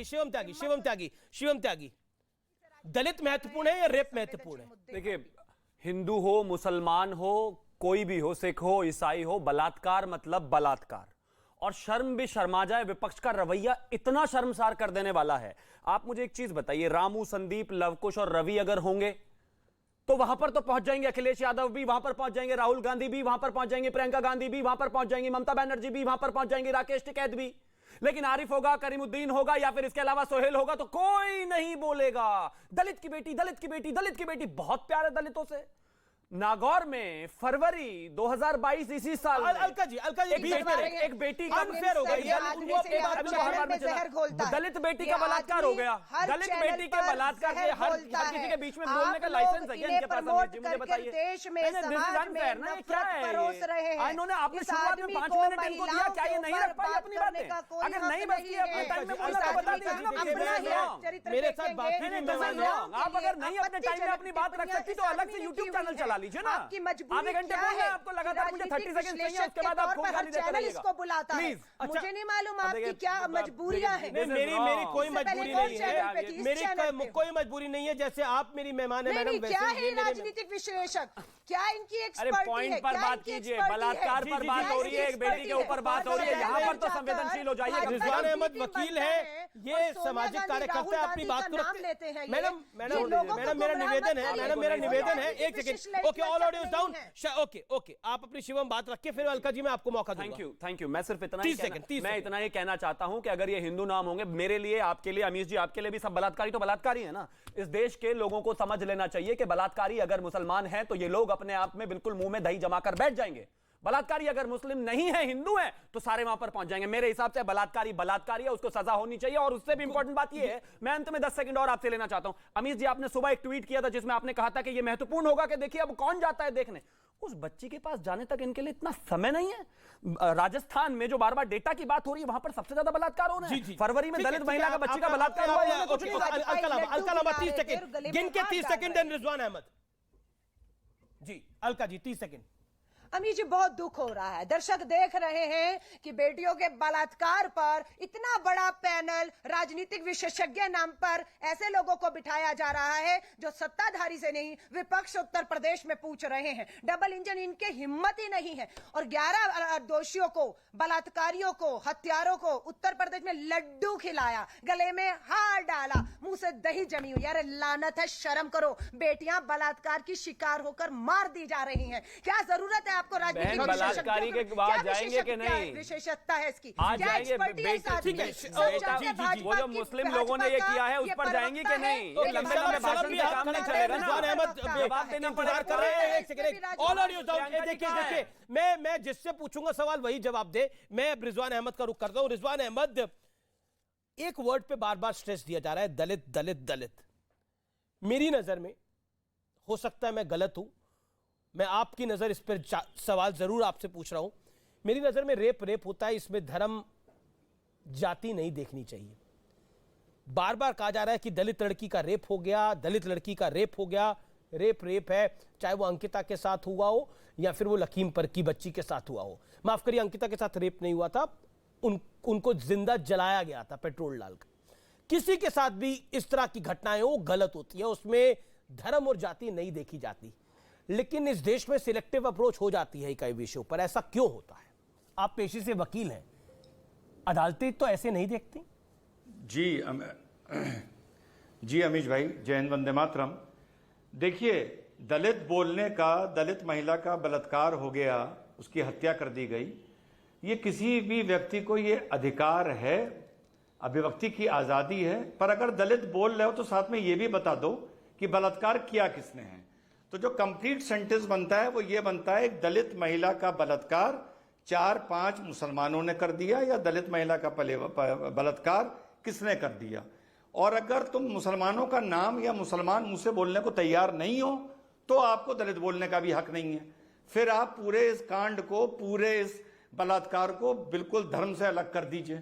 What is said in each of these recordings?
शिवम त्यागी, दलित महत्वपूर्ण है या रेप महत्वपूर्ण है? देखिए, हिंदू हो, मुसलमान हो, कोई भी हो, सिख हो, ईसाई हो, बलात्कार मतलब बलात्कार। और शर्म भी शर्मा जाए, विपक्ष का रवैया इतना शर्मसार कर देने वाला है। आप मुझे एक चीज बताइए, रामू, संदीप, लवकुश और रवि अगर होंगे तो वहां पर तो पहुंच जाएंगे, अखिलेश यादव भी वहां पर पहुंच जाएंगे, राहुल गांधी भी वहां पर पहुंच जाएंगे, प्रियंका गांधी भी वहां पर पहुंच जाएंगी, ममता बनर्जी भी वहां पर पहुंच जाएंगे, राकेश टिकैत भी। लेकिन आरिफ होगा, करीमुद्दीन होगा या फिर इसके अलावा सोहेल होगा तो कोई नहीं बोलेगा। दलित की बेटी, दलित की बेटी, दलित की बेटी, बहुत प्यार है दलितों से। नागौर में फरवरी 2022 इसी साल अलका जी एक बेटी का दलित बेटी का बलात्कार हो गया। दलित बेटी के बलात्कार से हर किसी के बीच में बोलने का लाइसेंस है क्या इनके पास? मुझे बताइए, क्या है? इन्होंने आपने शुरुआत में 5 मिनट इनको दिया, क्या ये नहीं रख पाई अपनी बातें? अगर नहीं बचती है अपने टाइम में बोलना तो बता दीजिए। मेरे साथ बात आप अगर नहीं अपने टाइम में अपनी बात रख सकती तो अलग से यूट्यूब चैनल चला लीजिए ना। आपकी मजबूरी आधे घंटे बोलना है आपको लगातार, मुझे 30 सेकंड चाहिए, उसके बाद आप खूब गाली देते रहिएगा। इसको बुलाता है। मुझे नहीं मालूम आपकी क्या मजबूरियां हैं। मेरी कोई मजबूरी नहीं है, मेरी कोई मजबूरी नहीं है। जैसे आप मेरी मेहमान है मैडम, क्या है राजनीतिक विश्लेषक, क्या इनकी एक्सपर्टी है? पॉइंट पर बात कीजिए, बलात्कार पर बात हो रही है, एक बेटी के ऊपर बात हो रही है, यहाँ पर तो संवेदनशील हो जाइए। रिजवान अहमद वकील है, ये सामाजिक कार्यकर्ता है, अपनी बात को रखते हैं। मैडम मेरा निवेदन है, एक second, okay, all audios down, okay, आप अपनी शिवम बात रखिए, फिर अलका जी मैं आपको मौका दूंगा। Thank you. मैं सिर्फ इतना ही कहना चाहता हूं कि अगर ये हिंदू नाम होंगे, मेरे लिए, आपके लिए, अमीश जी आपके लिए भी सब बलात्कारी तो बलात्कारी है ना। इस देश के लोगों को समझ लेना चाहिए कि बलात्कारी अगर मुसलमान है तो ये लोग अपने आप में बिल्कुल मुंह में दही जमाकर बैठ जाएंगे। बलात्कारी अगर मुस्लिम नहीं है, हिंदू है, तो सारे वहां पर पहुंच जाएंगे। मेरे हिसाब से बलात्कारी बलात्कारी है, उसको सजा होनी चाहिए। और उससे भी इंपॉर्टेंट बात यह है, मैं अंत में 10 सेकंड और आपसे लेना चाहता हूं। अमीश जी, आपने सुबह एक ट्वीट किया था जिसमें आपने कहा था कि यह महत्वपूर्ण होगा कि देखिए अब कौन जाता है देखने। उस बच्ची के पास जाने तक इनके लिए इतना समय नहीं है। राजस्थान में जो बार बार डेटा की बात हो रही है, वहां पर सबसे ज्यादा बलात्कार हो रहे हैं। फरवरी में दलित महिला का बच्ची का बलात्कार हुआ। 30 सेकंड, रिजवान अहमद जी, अलका जी 30 सेकंड। अमी जी, बहुत दुख हो रहा है। दर्शक देख रहे हैं कि बेटियों के बलात्कार पर इतना बड़ा पैनल राजनीतिक विशेषज्ञ नाम पर ऐसे लोगों को बिठाया जा रहा है जो सत्ताधारी से नहीं, विपक्ष उत्तर प्रदेश में पूछ रहे हैं। डबल इंजन इनके हिम्मत ही नहीं है। और 11 दोषियों को, बलात्कारियों को, हत्यारों को उत्तर प्रदेश में लड्डू खिलाया, गले में हार डाला, मुंह से दही जमी हुई। यार लानत है, शर्म करो। बेटियां बलात्कार की शिकार होकर मार दी जा रही हैं। क्या जरूरत है आपको राजनीतिक बलात्कारी के बाद जाएंगे कि नहीं? विशेषज्ञता है इसकी, आज जाएंगे वो जो मुस्लिम लोगों ने ये किया है उस पर जाएंगे कि नहीं? लंबे लंबे भाषण से काम नहीं चलेगा ना। जवाब देने इंतजार कर रहे हैं। एक सेकंड, ऑल ऑडियो डाउन। देखिए मैं जिससे पूछूंगा सवाल वही जवाब दे। मैं अब रिजवान अहमद का रुख करता हूं। रिजवान अहमद, एक वर्ड पे बार बार स्ट्रेस दिया जा रहा है, दलित दलित दलित। मेरी नजर में, हो सकता है मैं गलत हूं, मैं आपकी नजर इस पर सवाल जरूर आपसे पूछ रहा हूं। मेरी नजर में रेप होता है, इसमें धर्म जाति नहीं देखनी चाहिए। बार बार कहा जा रहा है कि दलित लड़की का रेप हो गया, दलित लड़की का रेप हो गया। रेप है, चाहे वो अंकिता के साथ हुआ हो या फिर वो लखीमपुर की बच्ची के साथ हुआ हो। माफ करिए, अंकिता के साथ रेप नहीं हुआ था, उनको जिंदा जलाया गया था पेट्रोल डालकर। किसी के साथ भी इस तरह की घटनाएं हो, गलत होती है, उसमें धर्म और जाति नहीं देखी जाती। लेकिन इस देश में सिलेक्टिव अप्रोच हो जाती है कई विषयों पर। ऐसा क्यों होता है? आप पेशे से वकील हैं, अदालतें तो ऐसे नहीं देखती। जी अमीश भाई, जय हिंद, वंदे मातरम। देखिए, दलित बोलने का, दलित महिला का बलात्कार हो गया, उसकी हत्या कर दी गई, ये किसी भी व्यक्ति को ये अधिकार है, अभिव्यक्ति की आजादी है। पर अगर दलित बोल रहे हो तो साथ में ये भी बता दो कि बलात्कार किया किसने है। तो जो कंप्लीट सेंटेंस बनता है वो ये बनता है, एक दलित महिला का बलात्कार 4-5 मुसलमानों ने कर दिया, या दलित महिला का बलात्कार किसने कर दिया। और अगर तुम मुसलमानों का नाम या मुसलमान मुंह से बोलने को तैयार नहीं हो तो आपको दलित बोलने का भी हक नहीं है। फिर आप पूरे इस कांड को, पूरे इस बलात्कार को बिल्कुल धर्म से अलग कर दीजिए।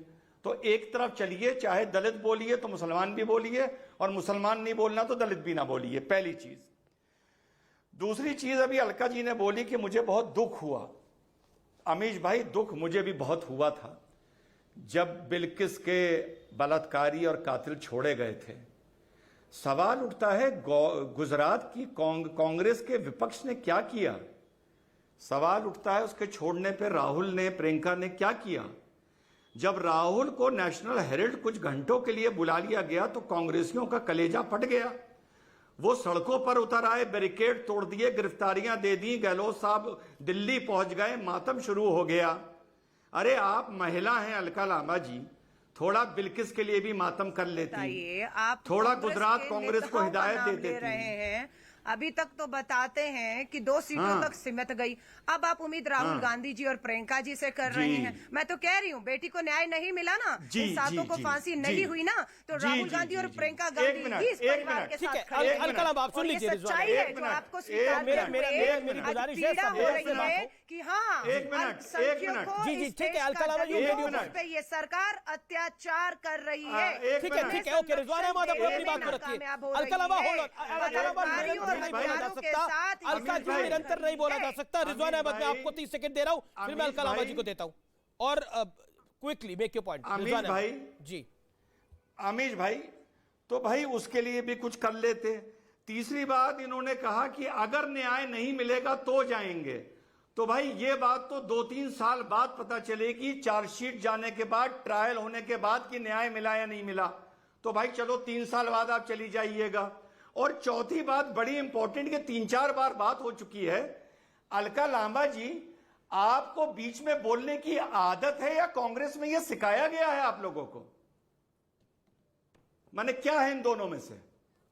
तो एक तरफ चलिए, चाहे दलित बोलिए तो मुसलमान भी बोलिए, और मुसलमान नहीं बोलना तो दलित भी ना बोलिए, पहली चीज। दूसरी चीज, अभी अलका जी ने बोली कि मुझे बहुत दुख हुआ। अमीश भाई, दुख मुझे भी बहुत हुआ था जब बिल्किस के बलात्कारी और कातिल छोड़े गए थे, सवाल उठता है गुजरात की कांग्रेस के विपक्ष ने क्या किया। सवाल उठता है उसके छोड़ने पे राहुल ने, प्रियंका ने क्या किया। जब राहुल को नेशनल हेराल्ड कुछ घंटों के लिए बुला लिया गया तो कांग्रेसियों का कलेजा फट गया। वो सड़कों पर उतर आए, बैरिकेड तोड़ दिए, गिरफ्तारियां दे दी, गहलोत साहब दिल्ली पहुंच गए, मातम शुरू हो गया। अरे आप महिला हैं अलका लांबा जी, थोड़ा बिल्किस के लिए भी मातम कर लेती, आप थोड़ा गुजरात कांग्रेस को हिदायत दे रहे देती। हैं। अभी तक तो बताते हैं कि 2 सीटों तक सिमट गई। अब आप उम्मीद राहुल गांधी जी और प्रियंका जी से कर रहे हैं। मैं तो कह रही हूँ, बेटी को न्याय नहीं मिला ना, इन सातों को फांसी नहीं हुई ना, तो राहुल गांधी और प्रियंका गांधी ही इस परिवार के साथ खड़े हैं। आप सुन लीजिए, सच्चाई है जो आपको स्वीकार मेरी गुजारिश है, पीड़ा हो रही है कि हाँ, एक मिनट। जी, ठीक है, अलका लांबा जी, पे ये सरकार अत्याचार कर रही है। ठीक है, ओके, रिजवान अहमद अपनी बात को रखिए। अलका लांबा होल्ड ऑन, अलका लांबा नहीं बोला जा सकता, अलका जी निरंतर नहीं बोला जा सकता। रिजवान अहमद, मैं आपको 30 सेकंड दे रहा हूं, फिर मैं अलका लांबा जी को देता हूं, और quickly make your point. Amish भाई जी, अमीश भाई, तो भाई उसके लिए भी कुछ कर लेते। तीसरी बात इन्होंने कहा कि अगर न्याय नहीं मिलेगा तो जाएंगे, तो भाई ये बात तो 2-3 साल बाद पता चलेगी, चार्जशीट जाने के बाद, ट्रायल होने के बाद कि न्याय मिला या नहीं मिला। तो भाई चलो 3 साल बाद आप चली जाइएगा। और चौथी बात बड़ी इंपॉर्टेंट कि 3-4 बार बात हो चुकी है, अलका लांबा जी आपको बीच में बोलने की आदत है या कांग्रेस में यह सिखाया गया है आप लोगों को? माने क्या है इन दोनों में से?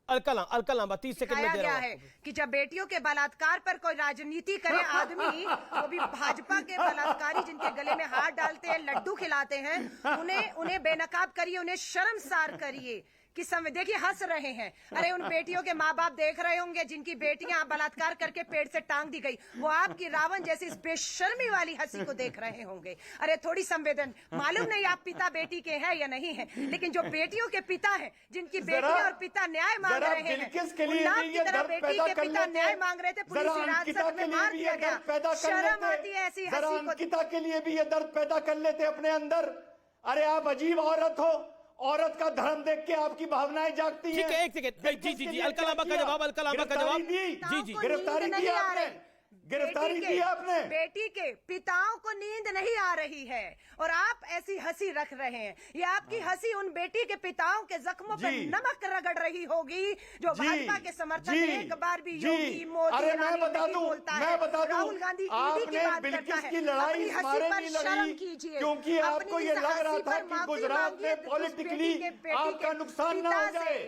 अलका लांबा 30 सेकंड में दे रहा है कि जब बेटियों के बलात्कार पर कोई राजनीति करे आदमी, वो भी भाजपा के बलात्कारी जिनके गले में हाथ डालते हैं, लड्डू खिलाते हैं, उन्हें बेनकाब करिए, उन्हें शर्मसार करिए। कि समय देखिए, हंस रहे हैं। अरे उन बेटियों के माँ बाप देख रहे होंगे जिनकी बेटियां बलात्कार करके पेट से टांग दी गई, वो आपकी रावण जैसी बेशर्मी वाली हंसी को देख रहे होंगे। अरे थोड़ी संवेदन, मालूम नहीं आप पिता बेटी के हैं या नहीं है, लेकिन जो बेटियों के पिता हैं, जिनकी बेटियां और पिता न्याय मांग रहे हैं, उन्नाव की तरह बेटी के पिता न्याय मांग रहे थे, पुलिस हिरासत में मार दिया गया। शर्म आती है ऐसी हंसी को। अंकिता के लिए भी ये दर्द पैदा कर लेते अपने अंदर। अरे आप अजीब औरत हो, औरत का धर्म देख के आपकी भावनाएं जागती हैं। ठीक है, एक सेकंड। जी, अलका लांबा का जवाब, अलका लांबा का जवाब। जी, गिरफ्तारी की आपने, गिरफ्तारी की आपने। बेटी के पिताओं को नींद नहीं आ रही है और आप ऐसी हंसी रख रहे हैं। ये आपकी हंसी उन बेटी के पिताओं के जख्मों पर नमक रगड़ रही होगी, जो भाजपा के समर्थक एक बार भी योगी, मोदी, अरे मैं बता दूं, राहुल गांधी ईडी की बात करता है। की लड़ाई हमारे नहीं लड़ी, क्योंकि आपको ये लग रहा था कि गुजरात में पॉलिटिकली आपका नुकसान ना हो जाए।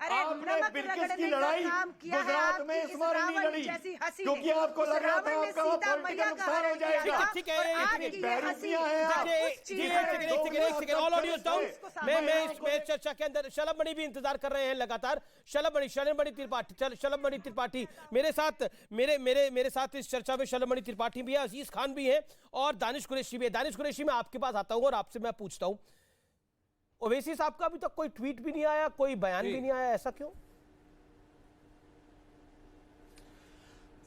आपने बिल्किस की लड़ाई गुजरात में इस बार नहीं लड़ी, क्योंकि आपको लग रहा था आपका पॉलिटिकल नुकसान हो जाएगा। ठीक है, ऑल ऑडियो डाउन। मैं इस चर्चा के अंदर शलभ मणि भी इंतजार कर रहे हैं लगातार। शलभ मणि त्रिपाठी मेरे साथ इस चर्चा में शलभ मणि त्रिपाठी भी है, अजीज खान भी है और दानिश कुरैशी भी है। दानिश कुरैशी, मैं आपके पास आता हूं और आपसे मैं पूछता हूं, ओवैसी साहब का अभी तक कोई ट्वीट भी नहीं आया, कोई बयान भी नहीं आया, ऐसा क्यों?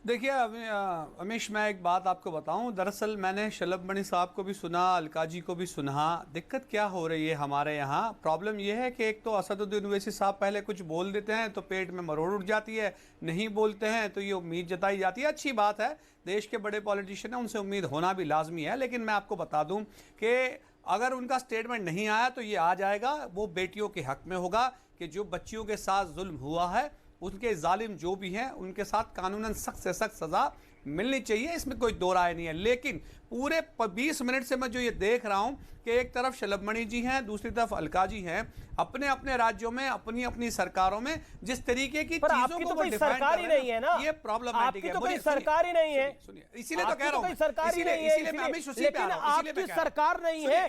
देखिए अमीश, मैं एक बात आपको बताऊं, दरअसल मैंने शलभ मणि साहब को भी सुना, अलका जी को भी सुना। दिक्कत क्या हो रही है हमारे यहाँ, प्रॉब्लम यह है कि एक तो असदुद्दीन ओवैसी साहब पहले कुछ बोल देते हैं तो पेट में मरोड़ उठ जाती है, नहीं बोलते हैं तो ये उम्मीद जताई जाती है। अच्छी बात है, देश के बड़े पॉलिटिशियन हैं, उनसे उम्मीद होना भी लाजमी है, लेकिन मैं आपको बता दूं कि अगर उनका स्टेटमेंट नहीं आया तो ये आ जाएगा, वो बेटियों के हक में होगा कि जो बच्चियों के साथ जुल्म हुआ है, उनके जालिम जो भी हैं, उनके साथ कानूनन सख्त से सख्त सजा मिलनी चाहिए, इसमें कोई दो राय नहीं है। लेकिन पूरे 20 मिनट से मैं जो ये देख रहा हूं कि एक तरफ शलभ मणि जी हैं, दूसरी तरफ अलका जी हैं, अपने अपने राज्यों में, अपनी अपनी सरकारों में जिस तरीके की चीजों को कोई सरकार ही नहीं है ना, ये प्रॉब्लमेटिक है। तो कोई सरकार ही नहीं है, सुनिए, इसीलिए तो कह रहा हूं, सरकार ही नहीं है, लेकिन आपकी सरकार नहीं है।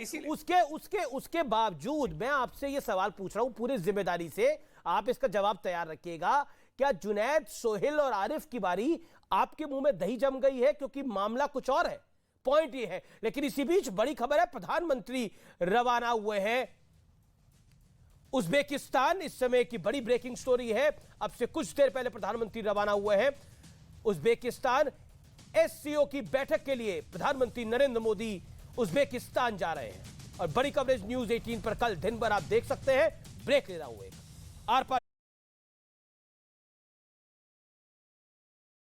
उसके बावजूद मैं आपसे ये सवाल पूछ रहा हूं पूरी जिम्मेदारी से, आप इसका जवाब तैयार रखिएगा। क्या जुनैद, सोहेल और आरिफ की बारी आपके मुंह में दही जम गई है? क्योंकि मामला कुछ और है, पॉइंट ये है। लेकिन इसी बीच बड़ी खबर है, प्रधानमंत्री रवाना हुए हैं उज्बेकिस्तान। इस समय की बड़ी ब्रेकिंग स्टोरी है, अब से कुछ देर पहले प्रधानमंत्री रवाना हुए हैं उज्बेकिस्तान। एससीओ की बैठक के लिए प्रधानमंत्री नरेंद्र मोदी उज्बेकिस्तान जा रहे हैं। और बड़ी कवरेज न्यूज 18 पर कल दिन भर आप देख सकते हैं। ब्रेक ले रहा हूं एक आर पार